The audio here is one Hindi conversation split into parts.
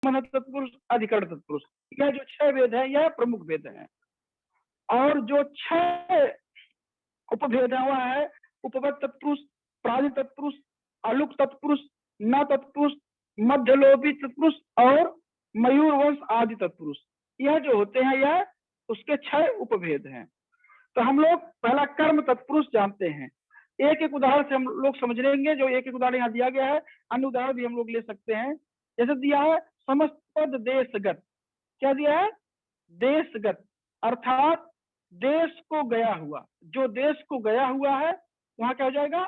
संबंध तत्पुरुष, अधिकरण तत्पुरुष, यह जो 6 भेद है यह प्रमुख भेद है। और जो 6 उपभेद है वह है उपपद तत्पुरुष, प्राणि तत्पुरुष, अलुक तत्पुरुष, न तत्पुरुष, मध्यलोभी तत्पुरुष और मयूर वंश आदि तत्पुरुष। यह जो होते हैं यह उसके 6 उपभेद हैं। तो हम लोग पहला कर्म तत्पुरुष जानते हैं। एक एक उदाहरण से हम लोग समझ लेंगे, जो एक एक उदाहरण यहाँ दिया गया है, अन्य उदाहरण भी हम लोग ले सकते हैं। जैसे दिया है समस्त पद देशगत, क्या दिया है? देशगत, अर्थात देश को गया हुआ, जो देश को गया हुआ है वहां क्या हो जाएगा?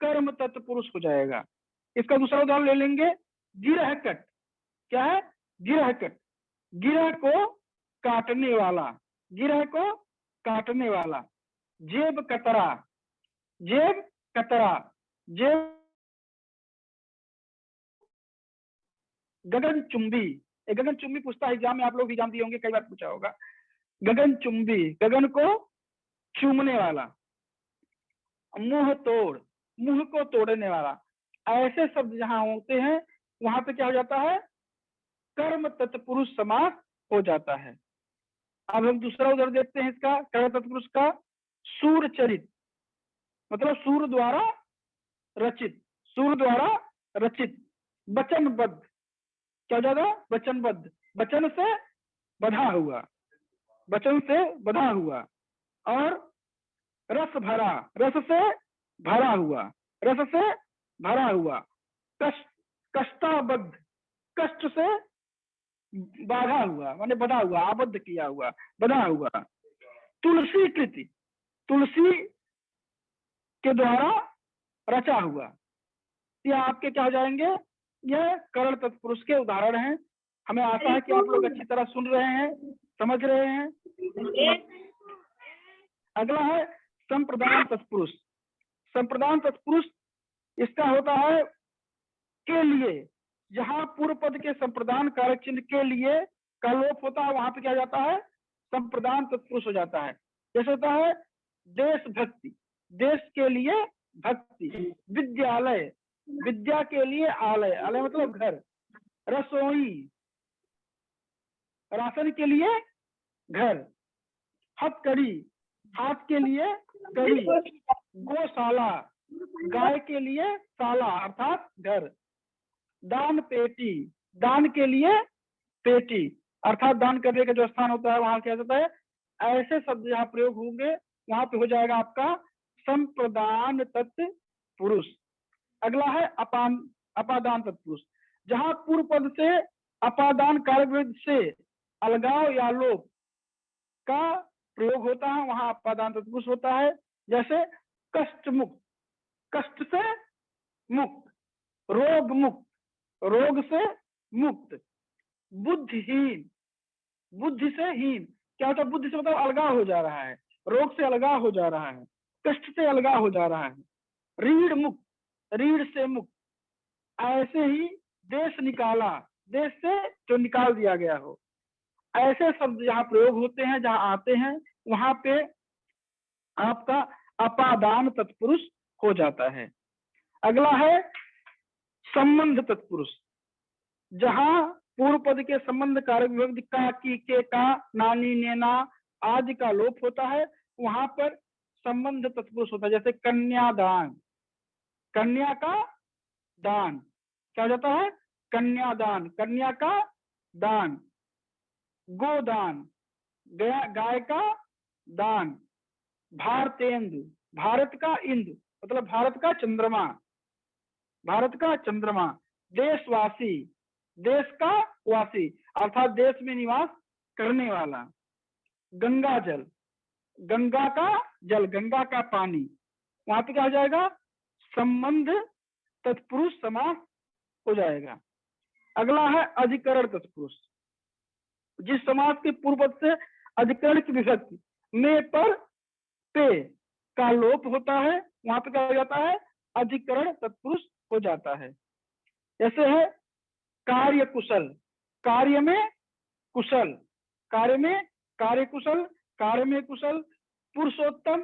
कर्म तत्पुरुष हो जाएगा। इसका दूसरा उदाहरण ले लेंगे, गिरहकट, क्या है? गिरहकट, गिरह को काटने वाला, गिरह को काटने वाला। जेब कतरा, जेब कतरा, जेब गगन चुंबी, गगन चुंबी पूछता है एग्जाम में, आप लोग भी जानते होंगे, कई बार पूछा होगा। गगन चुंबी, गगन को चूमने वाला। मुंह तोड़, मुंह को तोड़ने वाला। ऐसे शब्द जहां होते हैं वहां पे क्या हो जाता है? कर्म तत्पुरुष समास हो जाता है। अब हम दूसरा उदाहरण देखते हैं इसका, कर्म तत्पुरुष का। सूर चरित, मतलब सूर द्वारा रचित, सूर द्वारा रचित। वचनबद्ध, क्या हो जाएगा? वचनबद्ध, वचन से बधा हुआ, वचन से बधा हुआ। और रस भरा, रस से भरा हुआ, रस से भरा हुआ। कष्ट, कष्टाबद्ध, कष्ट से बाधा हुआ, माने बधा हुआ, आबद्ध किया हुआ, बधा हुआ। तुलसी कृति, तुलसी के द्वारा रचा हुआ। ये आपके क्या हो जाएंगे? यह कर्ण तत्पुरुष के उदाहरण हैं। हमें आशा है कि आप लोग अच्छी तरह सुन रहे हैं, समझ रहे हैं। अगला है संप्रदान तत्पुरुष। संप्रदान तत्पुरुष इसका होता है के लिए, जहां पूर्व पद के संप्रदान कारक चिन्ह के लिए का लोप होता है वहां पे क्या जाता है? संप्रदान तत्पुरुष हो जाता है। जैसे होता है देशभक्ति, देश के लिए भक्ति। विद्यालय, विद्या के लिए आलय, आलय मतलब घर। रसोई, राशन के लिए घर। हथकड़ी, हाथ के लिए कड़ी। गौशाला, गाय के लिए शाला अर्थात घर। दान पेटी, दान के लिए पेटी अर्थात दान करने का जो स्थान होता है वहां क्या होता है? ऐसे शब्द जहाँ प्रयोग होंगे वहां पे हो जाएगा आपका संप्रदान तत्पुरुष। अगला है अपादान तत्पुरुष। जहां पूर्व पद से अपादान कारक से अलगाव या लोप का प्रयोग होता है वहां अपादान तत्पुरुष होता है। जैसे कष्ट मुक्त, कष्ट से मुक्त। रोग मुक्त, रोग से मुक्त। बुद्धिहीन, बुद्धि से हीन, क्या होता है? बुद्धि से मतलब अलगाव हो जा रहा है, रोग से अलगाव हो जा रहा है, कष्ट से अलगाव हो जा रहा है। रीढ़ मुक्त, रीढ़ से मुक्त। ऐसे ही देश निकाला, देश से जो निकाल दिया गया हो। ऐसे शब्द जहाँ प्रयोग होते हैं, जहाँ आते हैं वहां पे आपका अपादान तत्पुरुष हो जाता है। अगला है संबंध तत्पुरुष। जहां पूर्व पद के संबंध कारक विभक्ति का, की, के, का, नानी, नेना आदि का लोप होता है वहां पर संबंध तत्पुरुष होता है। जैसे कन्यादान, कन्या का दान, क्या हो जाता है? कन्यादान, कन्या का दान। गोदान, गाय का दान। भारतेंदु, भारत का इंदु मतलब भारत का चंद्रमा, भारत का चंद्रमा। देशवासी, देश का वासी अर्थात देश में निवास करने वाला। गंगा जल, गंगा का जल, गंगा का पानी। वहां पे क्या हो जाएगा? संबंध तत्पुरुष समास हो जाएगा। अगला है अधिकरण तत्पुरुष। जिस समास के पूर्व पद से अधिकरण की विभक्ति में पर पे का लोप होता है वहां पे क्या हो जाता है? अधिकरण तत्पुरुष हो जाता है। जैसे है कार्य कुशल, कार्य में कुशल, कार्य में कार्य कुशल, कार्य में कुशल। पुरुषोत्तम,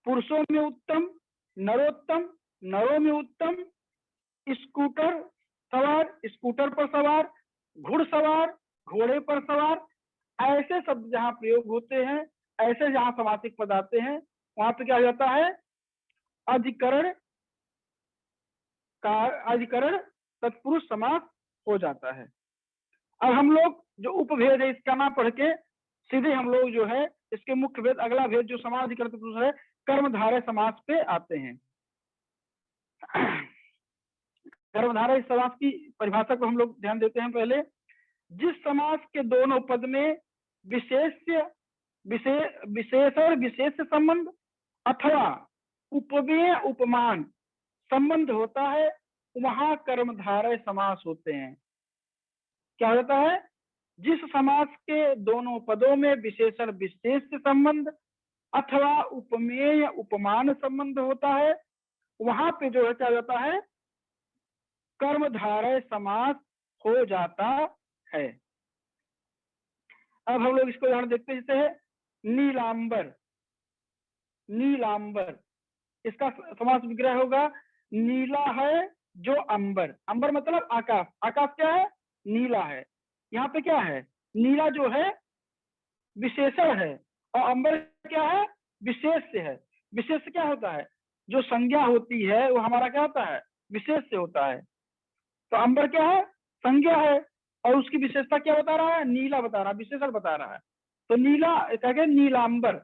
पुरुषों में उत्तम। नरोत्तम, नरों में उत्तम। स्कूटर सवार, स्कूटर पर सवार। घुड़सवार, घोड़े पर सवार, ऐसे शब्द जहाँ प्रयोग होते हैं, ऐसे जहाँ समासिक पद आते हैं, वहां पे क्या हो जाता है, अधिकरण का अधिकरण तत्पुरुष समास हो जाता है। अब हम लोग जो उपभेद है इसका ना पढ़ के सीधे हम लोग जो है इसके मुख्य भेद, अगला भेद जो समाधिकरण तत्पुरुष है, कर्मधारय समास पे आते हैं। कर्मधारय समास की परिभाषा को हम लोग ध्यान देते हैं पहले। जिस समास के दोनों पद में विशेषण विशेष संबंध अथवा उपमेय उपमान संबंध होता है, वहां कर्मधारय समास होते हैं। क्या होता है, जिस समास के दोनों पदों में विशेषण विशेष संबंध अथवा उपमेय उपमान संबंध होता है, वहां पे जो है क्या जाता है, कर्मधारय समास हो जाता है। अब हम लोग इसको उदाहरण देखते हैं, जैसे है नीलांबर। नीलांबर, इसका समास विग्रह होगा, नीला है जो अंबर। अंबर मतलब आकाश, आकाश क्या है, नीला है। यहाँ पे क्या है, नीला जो है विशेषण है और अंबर क्या है, विशेष से है। विशेष से क्या होता है, जो संज्ञा होती है वो हमारा क्या होता है, विशेष से होता है। तो अंबर क्या है, संज्ञा है और उसकी विशेषता क्या बता रहा है, नीला बता रहा है, विशेषण बता रहा है। तो नीला क्या है, नीलांबर,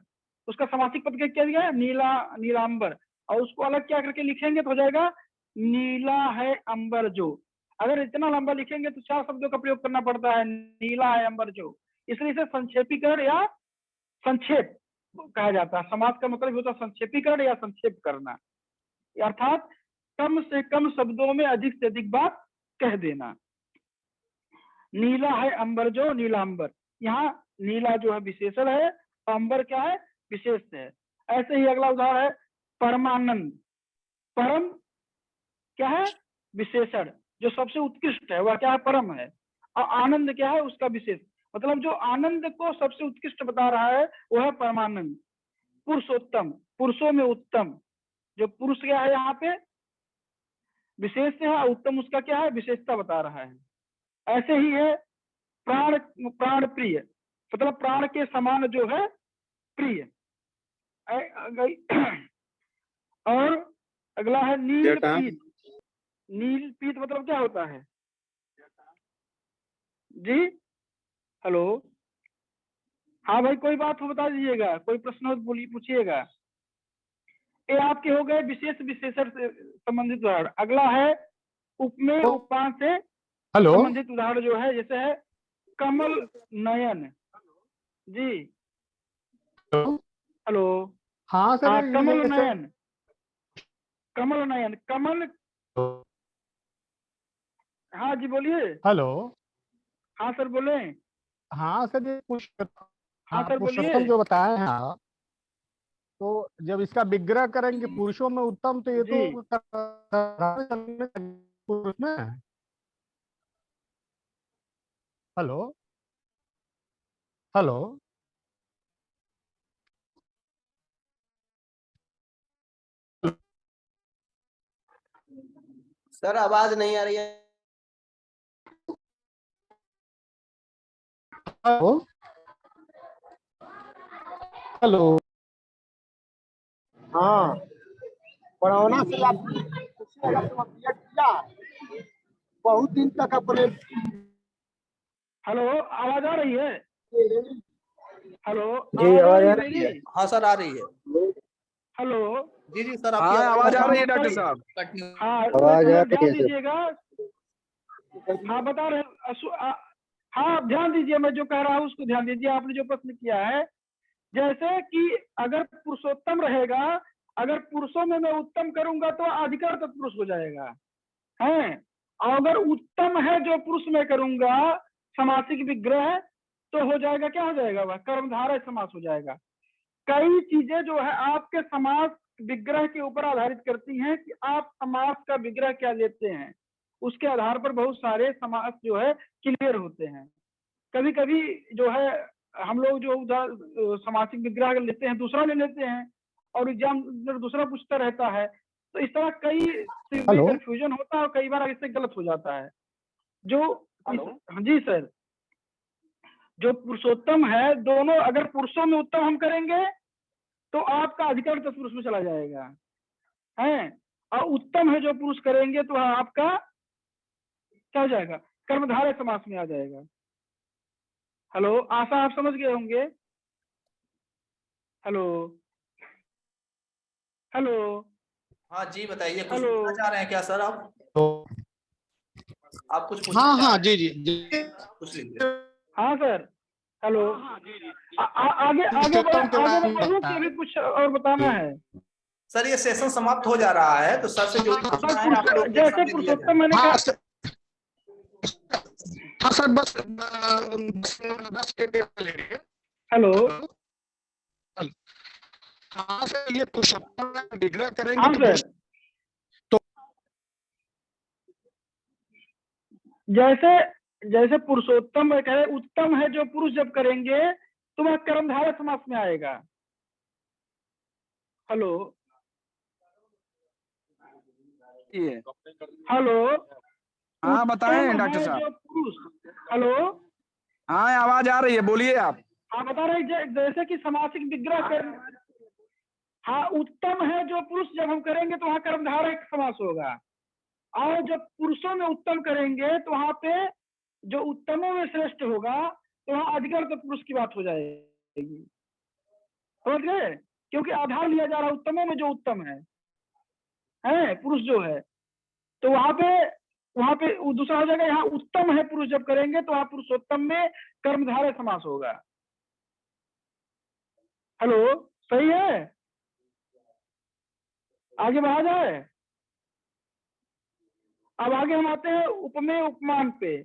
उसका समासिक पद क्या दिया है, नीला, नीलांबर, और उसको अलग क्या करके लिखेंगे तो हो जाएगा नीला है अंबर जो। अगर इतना लंबा लिखेंगे तो 4 शब्दों का प्रयोग करना पड़ता है, नीला है अंबर जो, इसलिए इसे संक्षेपीकरण या संक्षेप कहा जाता है। समास का मतलब होता है संक्षेपीकरण या संक्षेप करना, अर्थात कम से कम शब्दों में अधिक से अधिक बात कह देना। नीला है अंबर जो, नीलांबर, यहाँ नीला जो है विशेषण है, अंबर क्या है, विशेष है। ऐसे ही अगला उदाहरण है परमानंद। परम क्या है, विशेषण, जो सबसे उत्कृष्ट है वह क्या है, परम है। और आनंद क्या है, उसका विशेष, मतलब जो आनंद को सबसे उत्कृष्ट बता रहा है वह है परमानंद। पुरुषोत्तम, पुरुषों में उत्तम, जो पुरुष क्या है यहाँ पे विशेष है, उत्तम उसका क्या है, विशेषता बता रहा है। ऐसे ही है प्राण, प्राण प्रिय, मतलब प्राण के समान जो है प्रिय। और अगला है नील पीत। नील पीत मतलब क्या होता है जी, हेलो, हाँ भाई कोई बात हो बता दीजिएगा, कोई प्रश्न हो तो बोलिए, पूछिएगा। ये आपके हो गए विशेष विशेषण से संबंधित उदाहरण। अगला है उपमेय उपमान से संबंधित उदाहरण जो है, जैसे है कमल नयन जी, हेलो, हाँ सर, हाँ कमल नयन, कमल नयन, कमल, हाँ जी बोलिए, हेलो, हाँ सर बोले, हाँ सर, ये हाँ सर बोलिए, पुरुषोत्तम जो बताए हैं आप, तो जब इसका विग्रह करेंगे पुरुषों में उत्तम, तो ये जी तो पुरुष में। हेलो, हेलो, सर आवाज नहीं आ रही है। हेलो, हेलो, हाँ, कोरोना से बहुत दिन तक अपने हेलो, आवाज आ रही है, हेलो, जी आवाज आ रही मेरी, है, हाँ सर आ रही है। हेलो, जी जी सर, आपकी हाँ, आवाज आ रही है हाँ, डॉक्टर साहब। हाँ आवाज आ रही ध्यान है सर। दीजिएगा, हाँ बता रहे हाँ ध्यान दीजिए, मैं जो कह रहा हूँ उसको ध्यान दीजिए। आपने जो प्रश्न किया है, जैसे कि अगर पुरुषोत्तम रहेगा, अगर पुरुषों में मैं उत्तम करूंगा तो अधिकार तत्पुरुष हो जाएगा है, और अगर उत्तम है जो पुरुष में करूंगा समासिक विग्रह, तो हो जाएगा, क्या हो जाएगा, वह कर्मधारय समास हो जाएगा। कई चीजें जो है आपके समास विग्रह के ऊपर आधारित करती हैं कि आप समास का विग्रह क्या लेते हैं, उसके आधार पर बहुत सारे समास जो है क्लियर होते हैं। कभी कभी जो है हम लोग जो समासिक विग्रह लेते हैं दूसरा ले लेते हैं और एग्जाम दूसरा पूछता रहता है, तो इस तरह कई हेलो, कंफ्यूजन होता है और कई बार इससे गलत हो जाता है। जो हाँ जी सर, जो पुरुषोत्तम है, दोनों अगर पुरुषों में उत्तम हम करेंगे तो आपका अधिकरण तत्पुरुष में चला जाएगा, है, और उत्तम है जो पुरुष करेंगे तो आपका क्या हो जाएगा, कर्मधारय समास में आ जाएगा। हेलो, आशा आप समझ गए होंगे। हेलो हेलो हाँ जी, बताइए, कुछ हेलो। पूछना चाह रहे हैं क्या सर आप? तो आप कुछ पूछना हाँ चाह हाँ, रहे हैं? जी जी जी। पूछ लीजिए। हाँ सर, हेलो। आगे आगे पुरुषोत्तम के बारे में बढ़ूं कि अभी कुछ और बताना है? सर ये सेशन समाप्त हो जा रहा है, तो सर से जो भी पूछना है आप लोग एक जैसे समय दिया पुरुषोत्तम जाए। मैंने हाँ कहा, सर, हाँ सर, बस 10 के लिए लेंगे। हेलो। हाँ सर, ये पुरुषोत्तम में विग्रह करेंगे हाँ तो सर, तो जैसे जैसे पुरुषोत्तम में कहे उत्तम है जो पुरुष जब करेंगे तो वह कर्मधारय समास में आएगा। Hello hello. हाँ बताएं उत्तम डॉक्टर है साहब। जो पुरुष, हेलो, हाँ आवाज आ रही है, बोलिए आप। हाँ बता रहे जैसे कि समासिक विग्रह कर, हाँ, उत्तम है जो पुरुष जब हम करेंगे तो वहां कर्मधारय समास होगा, और जब पुरुषों में उत्तम करेंगे तो वहां पे जो उत्तमों में श्रेष्ठ होगा तो वहां अधिकरण तो पुरुष की बात हो जाएगी, समझ गए? क्योंकि आधार लिया जा रहा है उत्तमों में जो उत्तम है पुरुष जो है, तो वहां पे वो दूसरा हो जाएगा। यहाँ उत्तम है पुरुष जब करेंगे तो वहां पुरुषोत्तम में कर्मधारय समास होगा। हेलो, सही है? आगे बढ़ा जाए। अब आगे हम आते हैं उपमेय उपमान पे।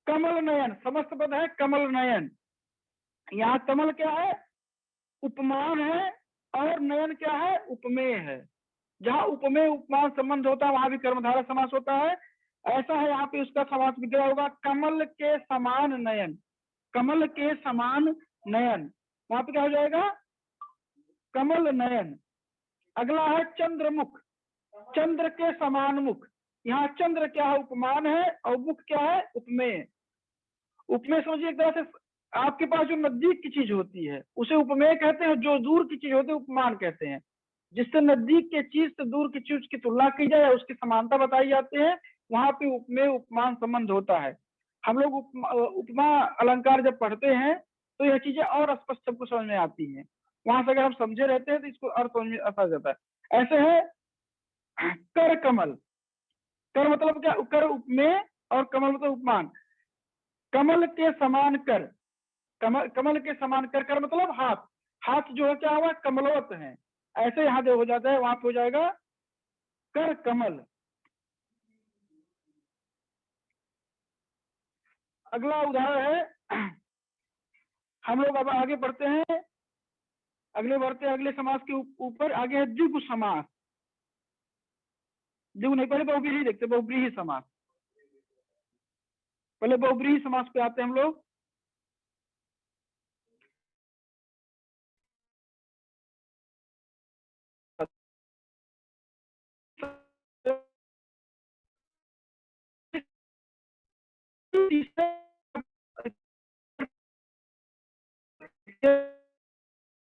कमल नयन समस्त पद है, कमल नयन। यहाँ कमल क्या है, उपमान है, और नयन क्या है, उपमेय है। जहां उपमेय उपमान संबंध होता है वहां भी कर्मधारय समास होता है। ऐसा है यहाँ पे उसका समास विग्रह होगा, कमल के समान नयन, कमल के समान नयन, वहां पे क्या हो जाएगा, कमल नयन। अगला है चंद्रमुख, चंद्र के समान मुख। यहाँ चंद्र क्या है, उपमान है, और मुख क्या है, उपमेय। उपमेय समझिए एक तरह से आपके पास जो नजदीक की चीज होती है उसे उपमेय कहते हैं, जो दूर की चीज होती है उपमान कहते हैं। जिससे नजदीक के चीज से दूर की चीज की तुलना की जाए या उसकी समानता बताई जाती है, वहां पे उपमेय उपमान संबंध होता है। हम लोग उपमा अलंकार जब पढ़ते हैं तो यह चीजें और स्पष्ट सबको समझ में आती हैं। वहां से अगर हम समझे रहते हैं तो इसको अर्थ समझ में आता जाता है। ऐसे है कर कमल, कर मतलब क्या, कर उपमेय और कमल मतलब उपमान। कमल के समान कर, कमल के समान कर, कर मतलब हाथ, हाथ जो है क्या हुआ, कमलवत है, ऐसे यहाँ जो हो जाता है वहां पे हो जाएगा कर कमल। अगला उदाहरण है, हम लोग अब आगे बढ़ते हैं, अगले समास के ऊपर आगे है द्विगु समास। द्विगु नहीं, पहले बहुब्रीही देखते, बहुब्रीही समास, पहले बहुब्रीही समास पे आते हैं हम लोग।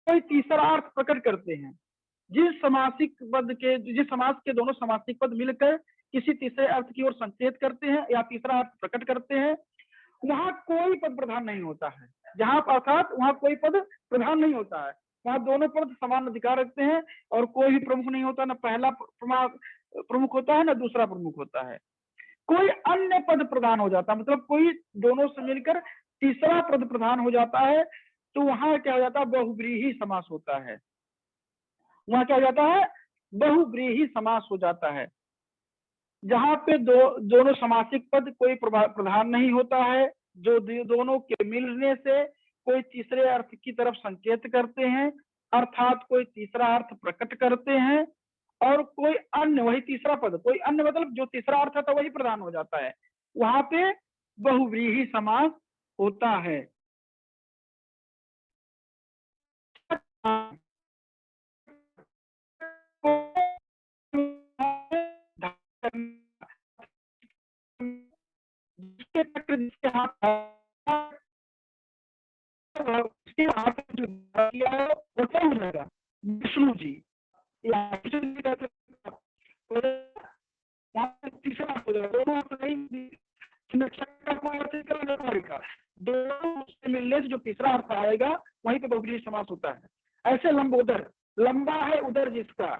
कोई तीसरा अर्थ प्रकट करते हैं, जिस समास के दोनों समासिक पद मिलकर किसी तीसरे अर्थ की ओर संकेत करते हैं या तीसरा अर्थ प्रकट करते हैं, वहां कोई पद प्रधान नहीं होता है। जहां अर्थात वहां कोई पद प्रधान नहीं होता है, वहां दोनों पद समान अधिकार रखते हैं और कोई भी प्रमुख नहीं होता, ना पहला प्रमुख होता है ना दूसरा प्रमुख होता है। कोई अन्य पद प्रधान हो जाता है, मतलब कोई दोनों से मिलकर तीसरा पद प्रधान हो जाता है, तो वहां क्या हो जाता है, बहुब्रीही समास होता है। वहां क्या हो जाता है, बहुब्रीही समास हो जाता है, जहां पे दोनों समासिक पद कोई प्रधान नहीं होता है, जो दोनों के मिलने से कोई तीसरे अर्थ की तरफ संकेत करते हैं, अर्थात कोई तीसरा अर्थ प्रकट करते हैं, और कोई अन्य, वही तीसरा पद, कोई अन्य मतलब जो तीसरा अर्थ था वही प्रधान हो जाता है, वहां पे बहुव्रीहि समास होता है। जिसके तक जिसके हाथ उसके हाथ में जो किया है वो क्या हो जाएगा? विष्णु जी या विष्णु जी कहते हैं। तो यहाँ पे तीसरा हो जाएगा, दोनों अर्थ नहीं, दोनों से मिलने से जो तीसरा अर्थ आएगा वहीं पे बहुब्रीहि समास होता है। ऐसे लंबोदर, लंबा है उधर जिसका,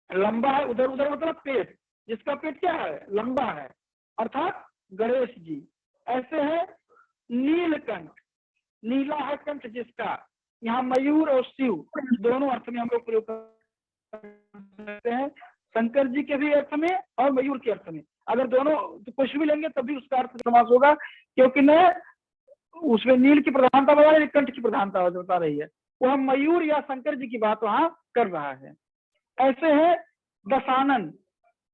लंबा है उधर, उधर मतलब पेट, जिसका पेट क्या है? लंबा है, अर्थात गणेश जी। ऐसे है नीलकंठ, नीला है कंठ जिसका, यहाँ मयूर और शिव दोनों अर्थ में हम लोग प्रयोग करते हैं, शंकर जी के भी अर्थ में और मयूर के अर्थ में। अगर दोनों तो कुछ भी लेंगे तभी उसका अर्थ समास होगा, क्योंकि न उसमें नील की प्रधानता बता रही है, कंठ की प्रधानता बता रही है, वो हम मयूर या शंकर जी की बात वहां कर रहा है। ऐसे है दशानन,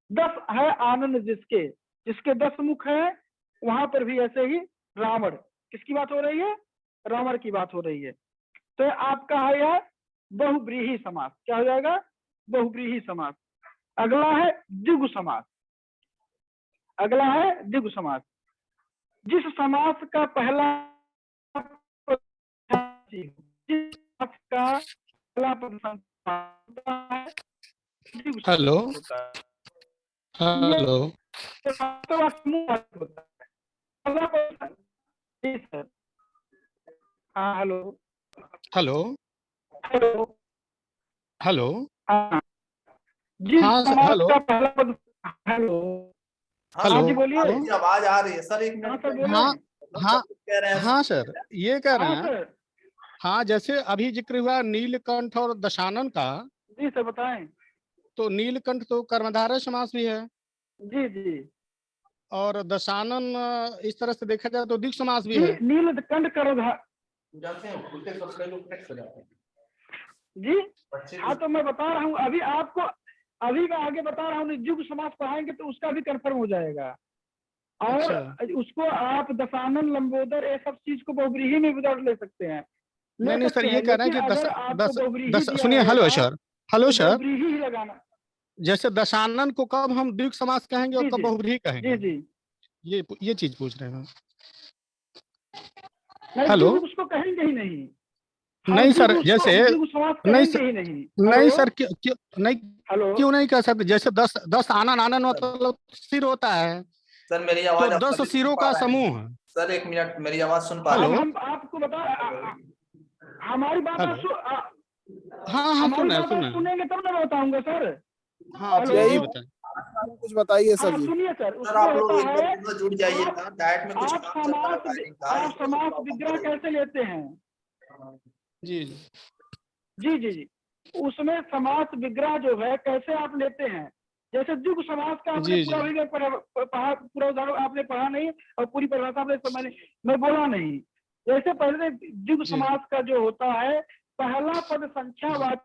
10 है आनंद जिसके, जिसके 10 मुख है, वहां पर भी ऐसे ही रावण, किसकी बात हो रही है? रावण की बात हो रही है। तो आपका है यह बहुब्रीहि समास, क्या हो जाएगा? बहुब्रीहि समास। अगला है द्विगु समास, अगला है द्विगु समास। जिस समास का पहला जिस समास का पहला पद होता है, द्विगु समास हेलो होता है। हेलो ये वास्तव समूह वाचक होता है। पहला पद, जी सर, हाँ हेलो हेलो हेलो, हेलो हाँ, जिस हाँ सर, समास हेलो का पहला पद, हेलो, हाँ हाँ हेलो जी बोलिए। सर, जी आवाज आ रही है सर, एक हाँ मिनट सर में। बोले। हाँ हम हाँ सब कुछ कह रहे हैं। हाँ सर, ये कह रहे हाँ हैं। सर, हाँ, जैसे अभी जिक्र हुआ नीलकंठ और दशानन का, जी सर बताएं। तो नीलकंठ तो कर्मधारय समास भी है, जी जी और दशानन इस तरह से देखा जाए तो द्विगु समास भी जी, है। नीलकंठ कर्मधार, जानते हैं उल्टे सब कई लोग टेक्स्ट हो जाते हैं जी बच्चे हाँ, तो मैं बता रहा हूँ अभी आपको, अभी मैं आगे बता रहा हूँ, द्विगु समास पढ़ाएंगे तो उसका भी कंफर्म हो जाएगा। और अच्छा, उसको आप दशानन, लंबोदर, ये सब चीज को बहुब्रीहि में भी दर्ज ले सकते हैं, ले नहीं नहीं सर, सकते ये हैं, कह रहे लेकिन हैं कि अगर आपको दस बहुब्रीहि दस दिया सुनिए, हेलो रहेगा सर, हेलो तो सर, बहुब्रीहि ही लगाना। जैसे दशानन को कब हम द्विगु समास कहेंगे और जी कब जी बहुब्रीहि जी कहेंगे, जी, ये चीज पूछ रहे हैं। नहीं हेलो, द्विगु उसको कहेंगे ही नहीं, हम नहीं सर, द्विगु उसको जैसे द्विगु समास नहीं कहेंगे सर, ही नहीं। नहीं हेलो सर, क्यों क्यों नहीं, हेलो, क्यों नहीं कह सकते? जैसे 10 आनन, आनन मतलब सिर होता है, सर मेरी तो आवाज आप 10 सभी सुन सिरों पा का रहे हैं? समूह है। सर एक मिनट, मेरी आवाज सुन पा रहे हेलो अब हैं? हम आपको बता, हमारी बात आप हेलो, हाँ हाँ, हमारी बात आप सुने, सुनेंगे तब ना बताऊंगा सर। हाँ हेलो, जी यही बताएं। कुछ बताइए सर हाँ जी। सुनिए सर, सर उसमें आप लोग होता एक बार है, पुनः जुड़ जाइएगा, डायट में कुछ आप काम चल रहा है समास, वायरिंग का, आप इसमें कुछ समास प्रॉब्लम विग्रह हो रही कैसे लेते हैं? जी जी जी जी, उसमें समास विग्रह जो है कैसे आप लेते हैं? जैसे द्विगु समास का आपने जी पूरा जी पढ़ा, पूरा उदाहरण आपने पढ़ा नहीं और पूरी परिभाषा आपने मैं बोला नहीं। जैसे पहले द्विगु जी समास का जो होता है, पहला पद संख्यावाचक